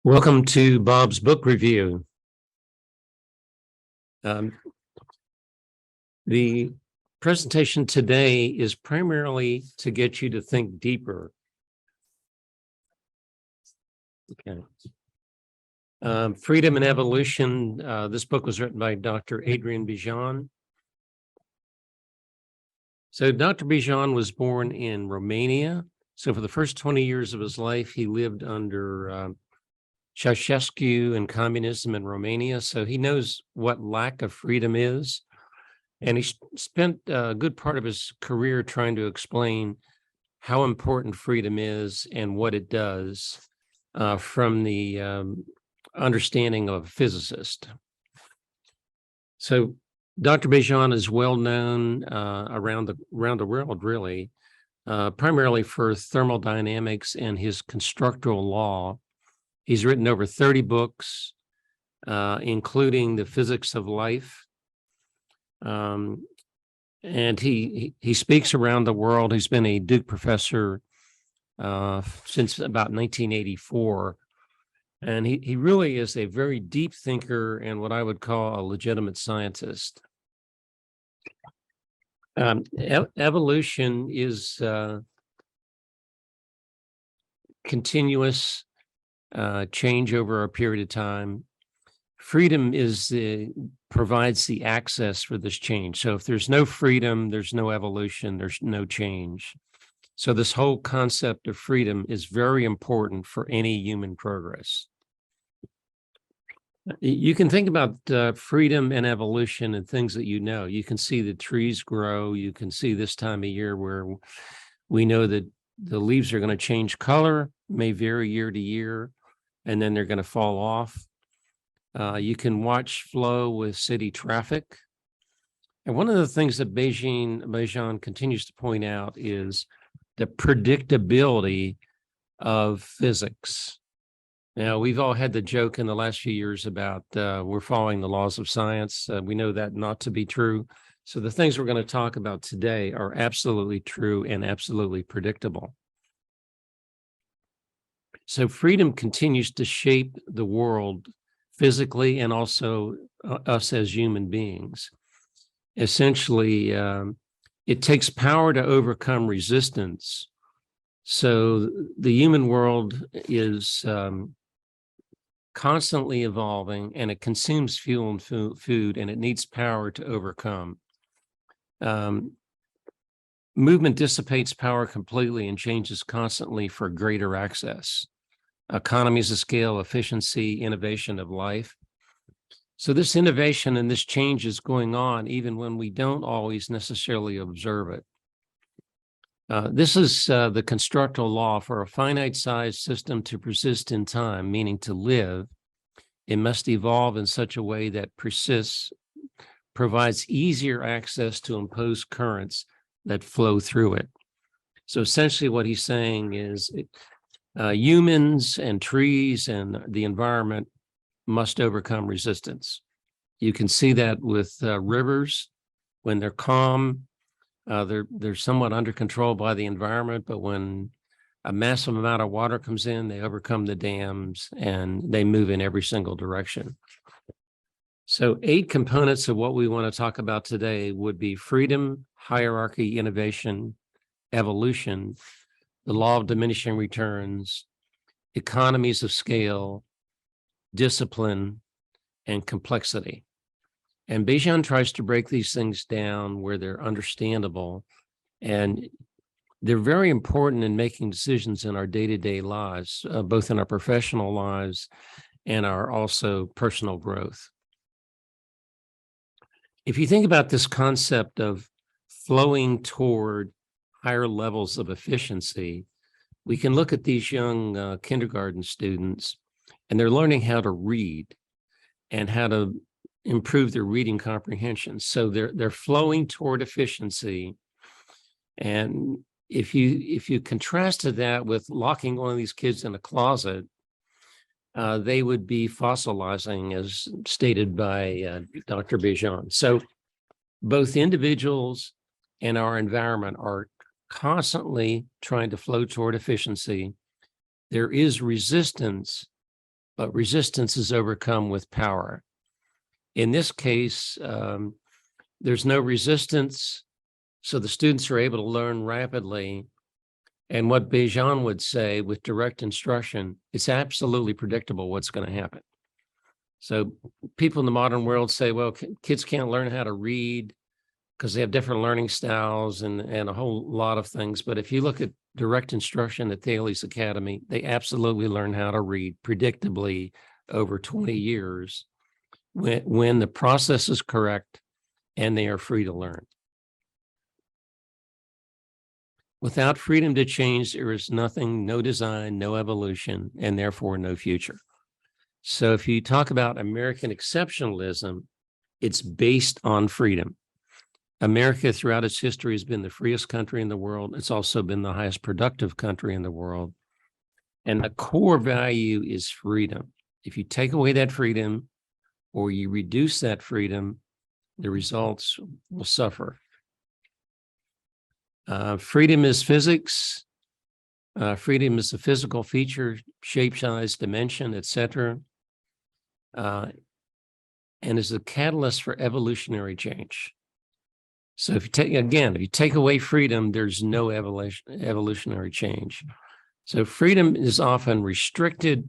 Welcome to Bob's Book Review. The presentation today is primarily to get you to think deeper. Okay. Freedom and Evolution. This book was written by Dr. Adrian Bejan. So Dr. Bejan was born in Romania. So for the first 20 years of his life, he lived under Ceausescu and communism in Romania. So he knows what lack of freedom is. And he spent a good part of his career trying to explain how important freedom is and what it does from the understanding of a physicist. So Dr. Bejan is well known around the world, really, primarily for thermodynamics and his constructal law. He's written over 30 books, including The Physics of Life. And he speaks around the world. He's been a Duke professor since about 1984. And he really is a very deep thinker and what I would call a legitimate scientist. Evolution is continuous change over a period of time. Freedom provides the access for this change. So if there's no freedom, there's no evolution, there's no change. So this whole concept of freedom is very important for any human progress. You can think about freedom and evolution and things that you know. You can see the trees grow. You can see this time of year where we know that the leaves are going to change color, may vary year to year, and then they're going to fall off. You can watch flow with city traffic. And one of the things that Bejan continues to point out is the predictability of physics. Now, we've all had the joke in the last few years about we're following the laws of science. We know that not to be true. So the things we're going to talk about today are absolutely true and absolutely predictable. So freedom continues to shape the world physically and also us as human beings. Essentially, it takes power to overcome resistance. So the human world is constantly evolving, and it consumes fuel and food, and it needs power to overcome. Movement dissipates power completely and changes constantly for greater access. Economies of scale, efficiency, innovation of life. So this innovation and this change is going on even when we don't always necessarily observe it. This is the constructal law. For a finite-sized system to persist in time, meaning to live, it must evolve in such a way that provides easier access to imposed currents that flow through it. So essentially what he's saying is humans and trees and the environment must overcome resistance. You can see that with rivers. When they're calm, they're somewhat under control by the environment, but when a massive amount of water comes in, they overcome the dams and they move in every single direction. So 8 components of what we want to talk about today would be freedom, hierarchy, innovation, evolution, the law of diminishing returns, economies of scale, discipline, and complexity. And Bejan tries to break these things down where they're understandable, and they're very important in making decisions in our day-to-day lives, both in our professional lives and our also personal growth. If you think about this concept of flowing toward higher levels of efficiency, we can look at these young kindergarten students, and they're learning how to read and how to improve their reading comprehension. So they're flowing toward efficiency. And if you contrasted that with locking one of these kids in a closet, they would be fossilizing, as stated by Dr. Bejan. So both individuals and our environment are constantly trying to flow toward efficiency. There is resistance but resistance is overcome with power. In this case, there's no resistance, so the students are able to learn rapidly. And what Bejan would say, with direct instruction, it's absolutely predictable what's going to happen. So people in the modern world say, well, kids can't learn how to read because they have different learning styles and a whole lot of things. But if you look at direct instruction at Thales Academy, they absolutely learn how to read predictably over 20 years when the process is correct and they are free to learn. Without freedom to change, there is nothing, no design, no evolution, and therefore no future. So if you talk about American exceptionalism, it's based on freedom. America throughout its history has been the freest country in the world. It's also been the highest productive country in the world. And the core value is freedom. If you take away that freedom or you reduce that freedom, the results will suffer. Freedom is physics. Freedom is a physical feature, shape, size, dimension, etc. And is a catalyst for evolutionary change. So if you take away freedom, there's no evolutionary change. So freedom is often restricted.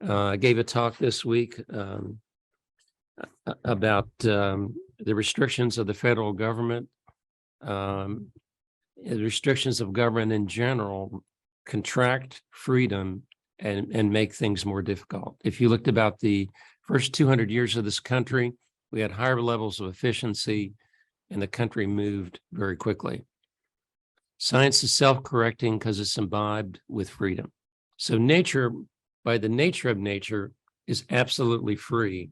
I gave a talk this week about the restrictions of the federal government. The restrictions of government in general contract freedom and make things more difficult. If you looked about the first 200 years of this country, we had higher levels of efficiency and the country moved very quickly. Science is self-correcting because it's imbibed with freedom. So nature, by the nature of nature, is absolutely free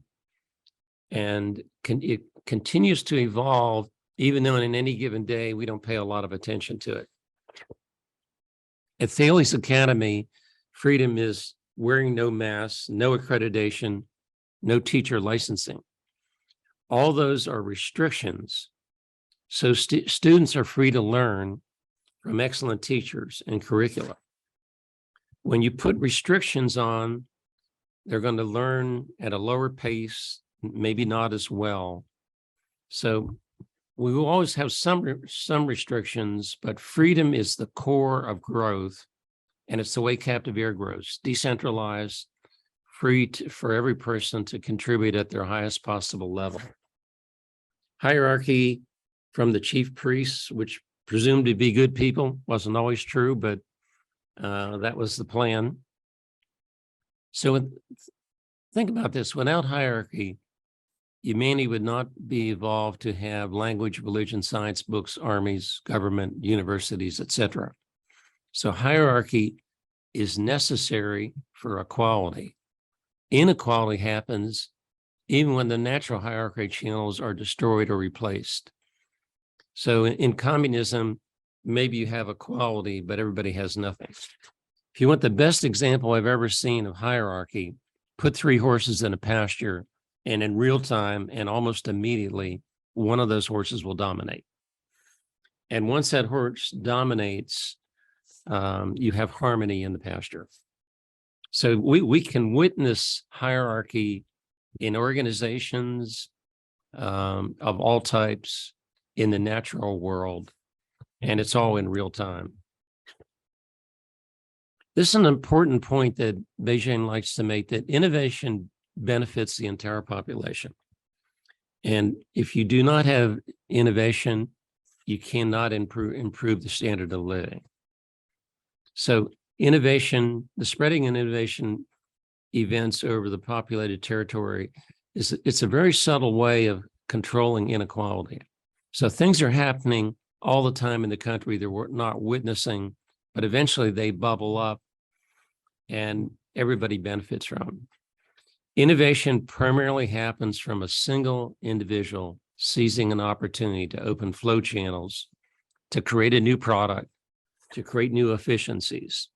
and it continues to evolve, even though in any given day, we don't pay a lot of attention to it. At Thales Academy, freedom is wearing no mask, no accreditation, no teacher licensing. All those are restrictions. So students are free to learn from excellent teachers and curricula. When you put restrictions on, they're going to learn at a lower pace, maybe not as well. So we will always have some restrictions, but freedom is the core of growth, and it's the way captive air grows, decentralized, free for every person to contribute at their highest possible level. Hierarchy from the chief priests, which presumed to be good people, wasn't always true, but that was the plan. So think about this, without hierarchy, humanity would not be evolved to have language, religion, science, books, armies, government, universities, etc. So hierarchy is necessary for equality. Inequality happens even when the natural hierarchy channels are destroyed or replaced. So in communism, maybe you have equality, but everybody has nothing. If you want the best example I've ever seen of hierarchy, put 3 horses in a pasture, and in real time and almost immediately, one of those horses will dominate. And once that horse dominates, you have harmony in the pasture. So we can witness hierarchy in organizations of all types in the natural world, and it's all in real time. This is an important point that Bejan likes to make, that innovation benefits the entire population. And if you do not have innovation, you cannot improve the standard of living. So innovation, the spreading of innovation events over the populated territory it's a very subtle way of controlling inequality. So things are happening all the time in the country that we're not witnessing, but eventually they bubble up and everybody benefits from them. Innovation primarily happens from a single individual seizing an opportunity to open flow channels, to create a new product, to create new efficiencies.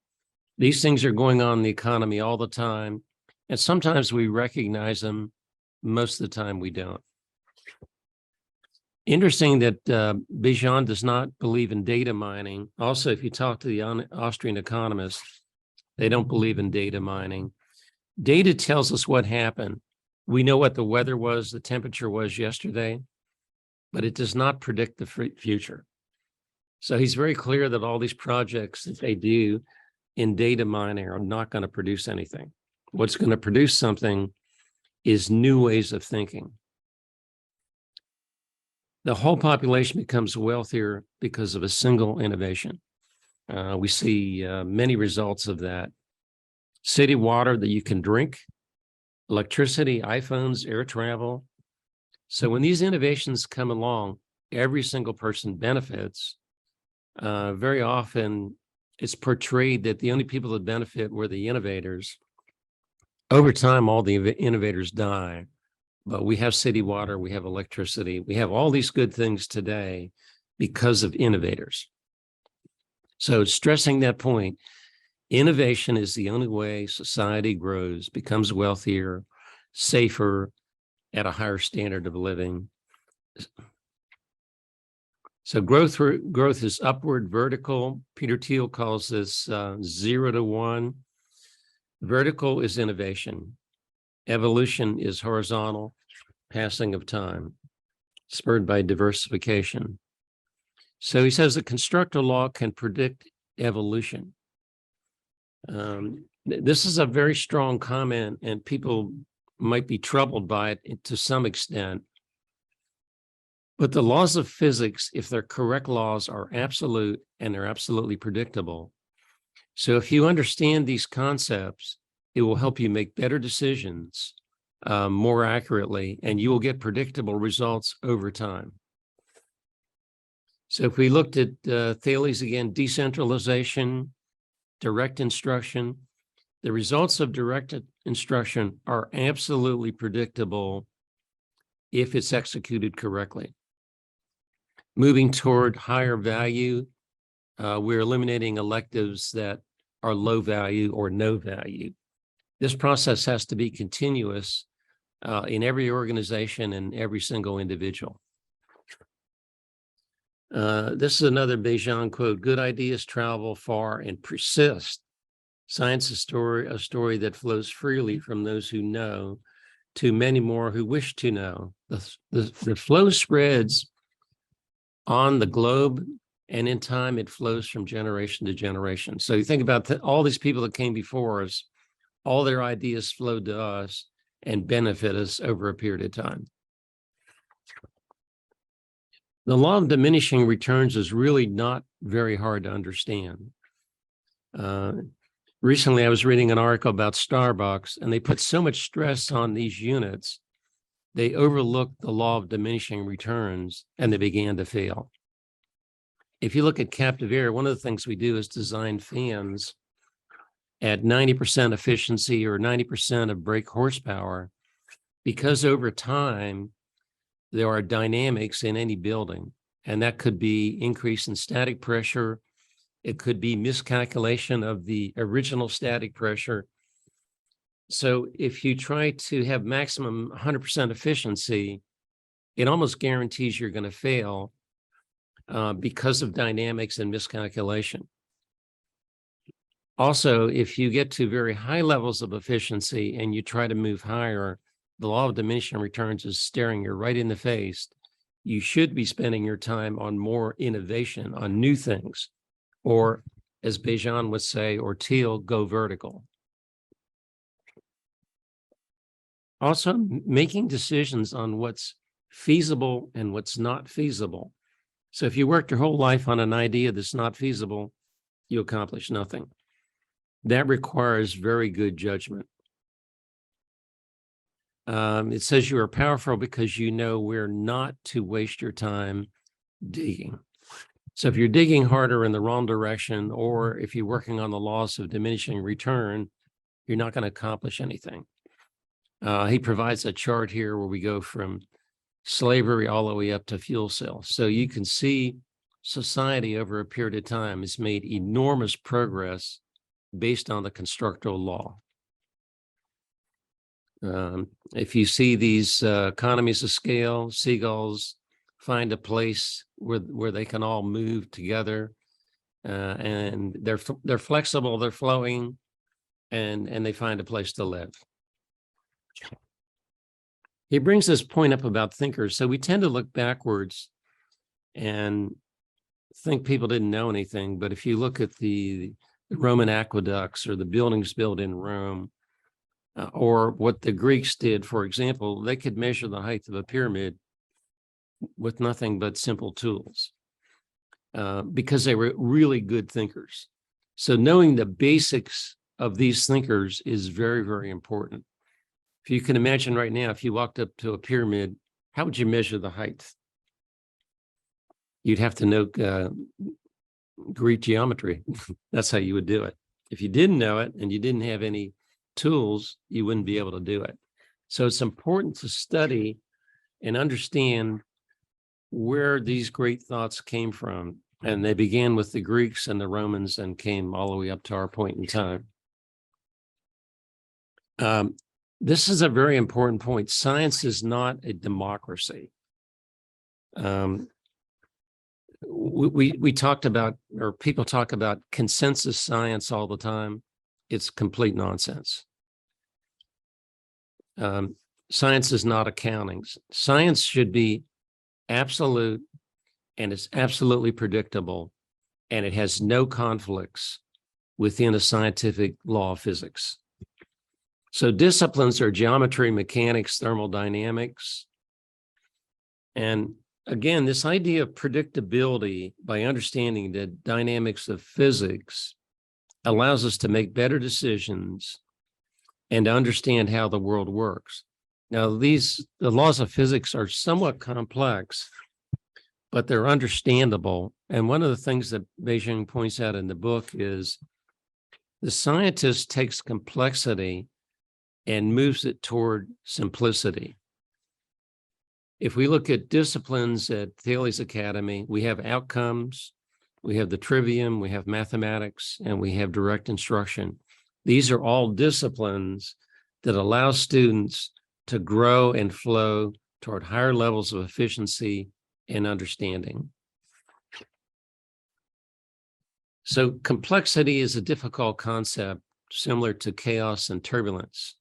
These things are going on in the economy all the time, and sometimes we recognize them, most of the time we don't. Interesting that Bejan does not believe in data mining. Also, if you talk to the Austrian economists, they don't believe in data mining. Data tells us what happened. We know what the weather was, the temperature was yesterday, but it does not predict the future. So he's very clear that all these projects that they do in data mining are not going to produce anything. What's going to produce something is new ways of thinking. The whole population becomes wealthier because of a single innovation. We see many results of that. City water that you can drink, electricity, iPhones, air travel. So when these innovations come along, every single person benefits. Very often it's portrayed that the only people that benefit were the innovators. Over time, all the innovators die, but we have city water, we have electricity, we have all these good things today because of innovators. So stressing that point, innovation is the only way society grows, becomes wealthier, safer, at a higher standard of living. So growth is upward, vertical. Peter Thiel calls this 0 to 1. Vertical is innovation. Evolution is horizontal, passing of time, spurred by diversification. So he says the Constructal law can predict evolution. This is a very strong comment, and people might be troubled by it to some extent. But the laws of physics, if they're correct laws, are absolute and they're absolutely predictable. So if you understand these concepts, it will help you make better decisions more accurately, and you will get predictable results over time. So if we looked at Thales again, decentralization, direct instruction, the results of direct instruction are absolutely predictable if it's executed correctly. Moving toward higher value, we're eliminating electives that are low value or no value. This process has to be continuous in every organization and every single individual. This is another Bejan quote: "Good ideas travel far and persist. Science is a story that flows freely from those who know to many more who wish to know. The flow spreads on the globe, and in time it flows from generation to generation." So you think about all these people that came before us, all their ideas flowed to us and benefit us over a period of time. The law of diminishing returns is really not very hard to understand. Recently, I was reading an article about Starbucks, and they put so much stress on these units, they overlooked the law of diminishing returns, and they began to fail. If you look at captive air, one of the things we do is design fans at 90% efficiency or 90% of brake horsepower, because over time, there are dynamics in any building, and that could be increase in static pressure. It could be miscalculation of the original static pressure. So if you try to have maximum 100% efficiency, it almost guarantees you're going to fail because of dynamics and miscalculation. Also, if you get to very high levels of efficiency and you try to move higher, the law of diminishing returns is staring you right in the face. You should be spending your time on more innovation, on new things, or as Bejan would say, or Thiel, go vertical. Also, making decisions on what's feasible and what's not feasible. So if you worked your whole life on an idea that's not feasible, you accomplish nothing. That requires very good judgment. It says you are powerful because you know where not to waste your time digging. So if you're digging harder in the wrong direction, or if you're working on the laws of diminishing return, you're not going to accomplish anything. He provides a chart here where we go from slavery all the way up to fuel cells. So you can see society over a period of time has made enormous progress based on the Constructal law. If you see these economies of scale, seagulls find a place where they can all move together, and they're flexible, they're flowing. and they find a place to live. He brings this point up about thinkers. So we tend to look backwards and think people didn't know anything. But if you look at the Roman aqueducts or the buildings built in Rome, or what the Greeks did, for example, they could measure the height of a pyramid with nothing but simple tools because they were really good thinkers. So knowing the basics of these thinkers is very, very important. If you can imagine right now, if you walked up to a pyramid, how would you measure the height? You'd have to know Greek geometry. That's how you would do it. If you didn't know it and you didn't have any tools, you wouldn't be able to do it. So it's important to study and understand where these great thoughts came from. And they began with the Greeks and the Romans and came all the way up to our point in time. This is a very important point. Science is not a democracy. We talked about, or people talk about consensus science all the time. It's complete nonsense. Science is not accounting. Science should be absolute, and it's absolutely predictable, and it has no conflicts within a scientific law of physics. So disciplines are geometry, mechanics, thermodynamics. And again, this idea of predictability by understanding the dynamics of physics allows us to make better decisions and to understand how the world works. Now, the laws of physics are somewhat complex, but they're understandable. And one of the things that Bejan points out in the book is the scientist takes complexity and moves it toward simplicity. If we look at disciplines at Thales Academy, we have outcomes, we have the trivium, we have mathematics, and we have direct instruction. These are all disciplines that allow students to grow and flow toward higher levels of efficiency and understanding. So complexity is a difficult concept, similar to chaos and turbulence.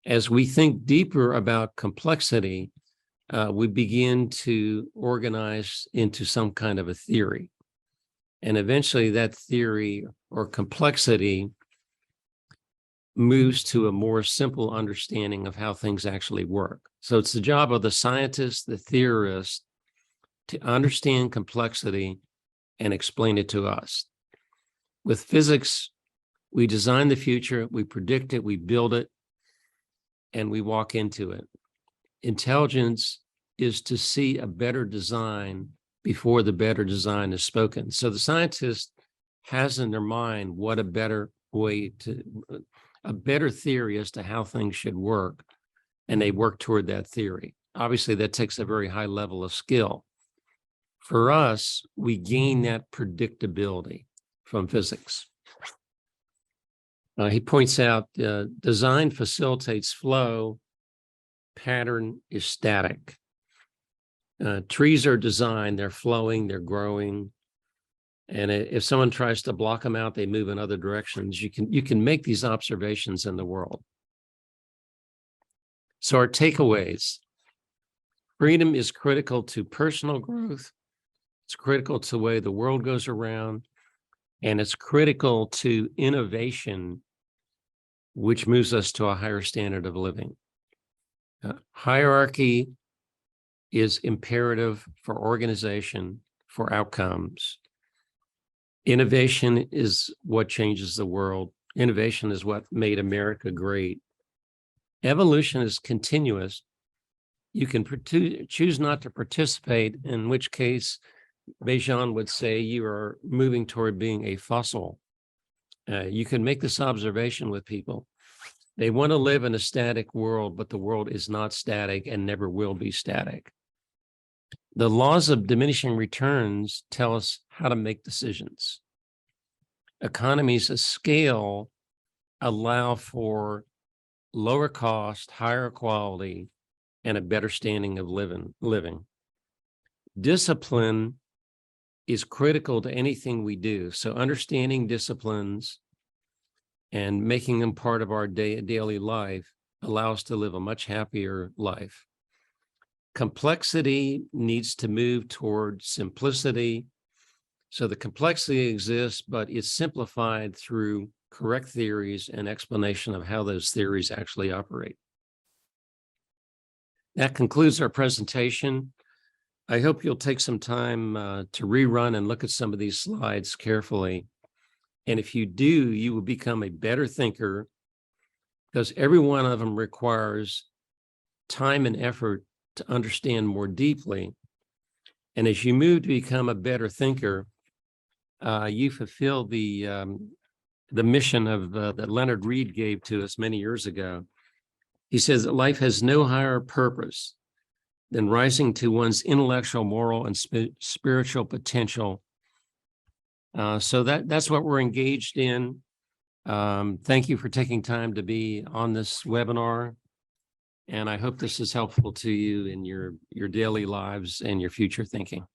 As we think deeper about complexity, we begin to organize into some kind of a theory. And eventually that theory or complexity moves to a more simple understanding of how things actually work. So it's the job of the scientist, the theorist, to understand complexity and explain it to us. With physics, we design the future, we predict it, we build it, and we walk into it. Intelligence is to see a better design before the better design is spoken. So the scientist has in their mind what a better theory as to how things should work, and they work toward that theory. Obviously, that takes a very high level of skill. For us, we gain that predictability from physics. He points out design facilitates flow, pattern is static. Trees are designed, they're flowing, they're growing. And if someone tries to block them out, they move in other directions. You can make these observations in the world. So our takeaways: freedom is critical to personal growth. It's critical to the way the world goes around. And it's critical to innovation, which moves us to a higher standard of living. Hierarchy is imperative for organization, for outcomes. Innovation is what changes the world. Innovation is what made America great. Evolution is continuous. You can choose not to participate, in which case Bejan would say you are moving toward being a fossil. You can make this observation with people. They want to live in a static world, but the world is not static and never will be static. The laws of diminishing returns tell us how to make decisions. Economies of scale allow for lower cost, higher quality, and a better standing of living. Discipline is critical to anything we do. So understanding disciplines and making them part of our daily life allow us to live a much happier life. Complexity needs to move toward simplicity. So the complexity exists, but it's simplified through correct theories and explanation of how those theories actually operate. That concludes our presentation. I hope you'll take some time to rerun and look at some of these slides carefully. And if you do, you will become a better thinker, because every one of them requires time and effort to understand more deeply. And as you move to become a better thinker, you fulfill the mission of that Leonard Read gave to us many years ago. He says that life has no higher purpose than rising to one's intellectual, moral, and spiritual potential. So that's what we're engaged in. Thank you for taking time to be on this webinar. And I hope this is helpful to you in your daily lives and your future thinking.